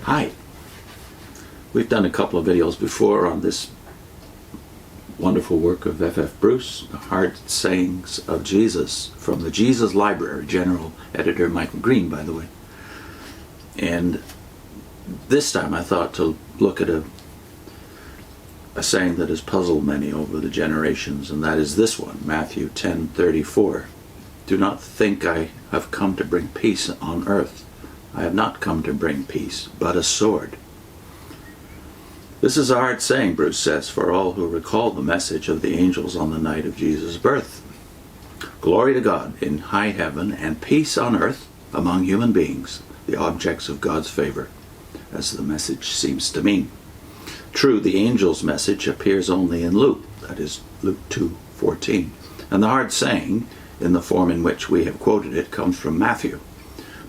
Hi. We've done a couple of videos before on this wonderful work of F.F. Bruce, The Hard Sayings of Jesus, from the Jesus Library, General Editor Michael Green, by the way. And this time I thought to look at a saying that has puzzled many over the generations, and that is this one, Matthew 10:34. Do not think I have come to bring peace on earth. I have not come to bring peace, but a sword. This is a hard saying, Bruce says, for all who recall the message of the angels on the night of Jesus' birth. Glory to God in high heaven and peace on earth among human beings, the objects of God's favor, as the message seems to mean. True, the angel's message appears only in Luke, that is Luke 2:14, and the hard saying, in the form in which we have quoted it, comes from Matthew.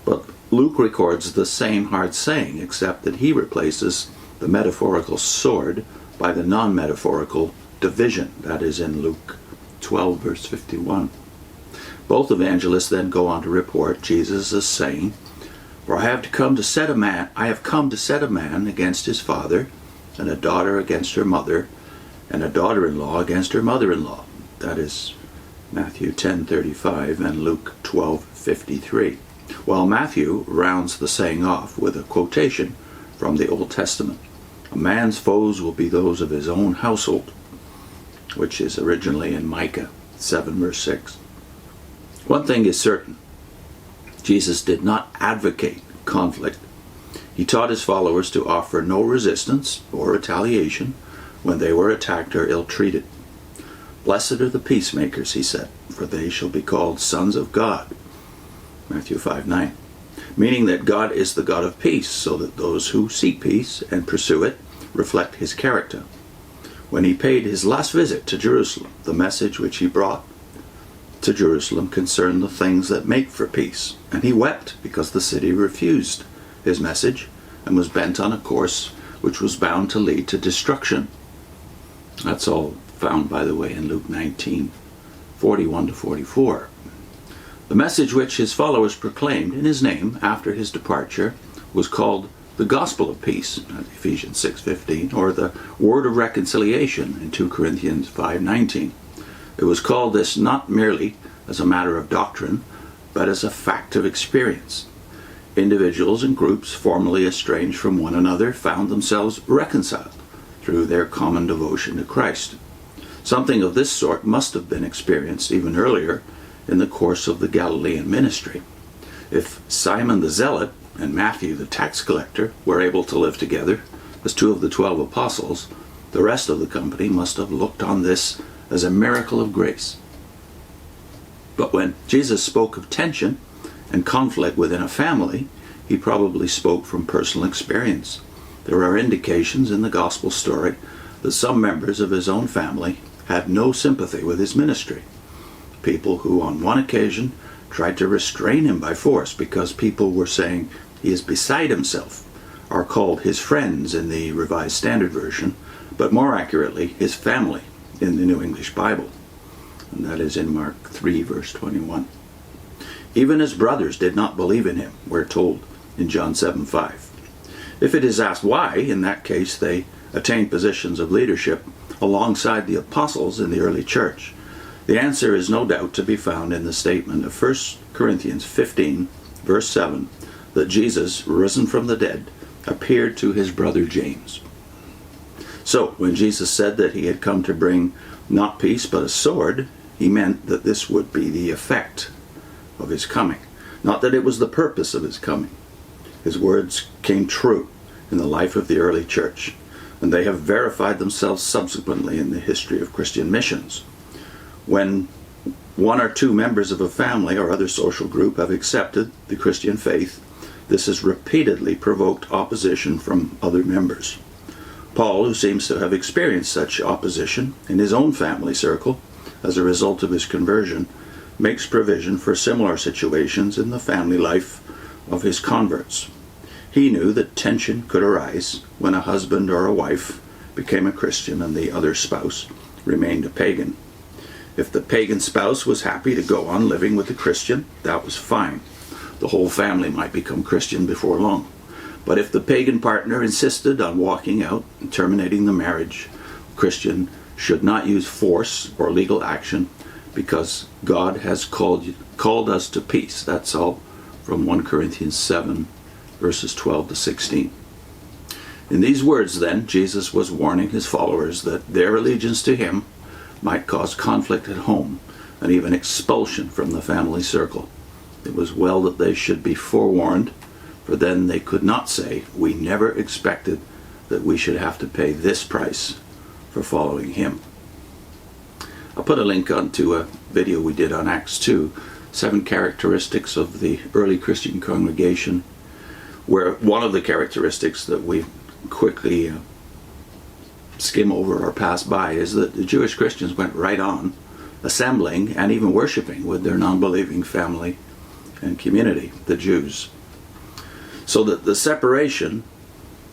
But Luke records the same hard saying, except that he replaces the metaphorical sword by the non-metaphorical division, that is in Luke 12 verse 51. Both evangelists then go on to report Jesus as saying, For I have come to set a man against his father, and a daughter against her mother, and a daughter-in-law against her mother-in-law. That is Matthew 10:35 and Luke 12:53. While Matthew rounds the saying off with a quotation from the Old Testament. A man's foes will be those of his own household, which is originally in Micah 7 verse 6. One thing is certain. Jesus did not advocate conflict. He taught his followers to offer no resistance or retaliation when they were attacked or ill-treated. Blessed are the peacemakers, he said, for they shall be called sons of God. Matthew 5:9. Meaning that God is the God of peace, so that those who seek peace and pursue it reflect his character. When he paid his last visit to Jerusalem, the message which he brought to Jerusalem concerned the things that make for peace, and he wept because the city refused his message and was bent on a course which was bound to lead to destruction. That's all found, by the way, in Luke 19:41-44. The message which his followers proclaimed in his name after his departure was called the Gospel of Peace, Ephesians 6:15, or the Word of Reconciliation in 2 Corinthians 5:19. It was called this not merely as a matter of doctrine, but as a fact of experience. Individuals and groups formerly estranged from one another found themselves reconciled through their common devotion to Christ. Something of this sort must have been experienced even earlier in the course of the Galilean ministry. If Simon the Zealot and Matthew the tax collector were able to live together as two of the 12 apostles, the rest of the company must have looked on this as a miracle of grace. But when Jesus spoke of tension and conflict within a family, he probably spoke from personal experience. There are indications in the gospel story that some members of his own family had no sympathy with his ministry. People who on one occasion tried to restrain him by force because people were saying he is beside himself are called his friends in the Revised Standard Version, but more accurately his family in the New English Bible, and that is in Mark 3 verse 21. Even his brothers did not believe in him, we're told in John 7:5. If it is asked why, in that case they attained positions of leadership alongside the apostles in the early church, the answer is no doubt to be found in the statement of 1 Corinthians 15 verse 7 that Jesus, risen from the dead, appeared to his brother James. So when Jesus said that he had come to bring not peace but a sword, he meant that this would be the effect of his coming, not that it was the purpose of his coming. His words came true in the life of the early church, and they have verified themselves subsequently in the history of Christian missions. When one or two members of a family or other social group have accepted the Christian faith, this has repeatedly provoked opposition from other members. Paul, who seems to have experienced such opposition in his own family circle as a result of his conversion, makes provision for similar situations in the family life of his converts. He knew that tension could arise when a husband or a wife became a Christian and the other spouse remained a pagan. If the pagan spouse was happy to go on living with the Christian, that was fine. The whole family might become Christian before long. But if the pagan partner insisted on walking out and terminating the marriage, a Christian should not use force or legal action, because God has called us to peace. That's all from 1 Corinthians 7, verses 12 to 16. In these words, then, Jesus was warning his followers that their allegiance to him might cause conflict at home and even expulsion from the family circle. It was well that they should be forewarned, for then they could not say, "We never expected that we should have to pay this price for following him." I'll put a link onto a video we did on Acts 2, 7 characteristics of the early Christian congregation, where one of the characteristics that we quickly skim over or pass by is that the Jewish Christians went right on assembling and even worshiping with their non-believing family and community, the Jews. So that the separation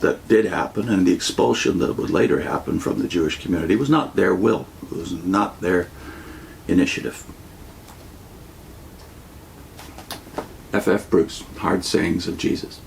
that did happen and the expulsion that would later happen from the Jewish community was not their will. It was not their initiative. F.F. Bruce, Hard Sayings of Jesus.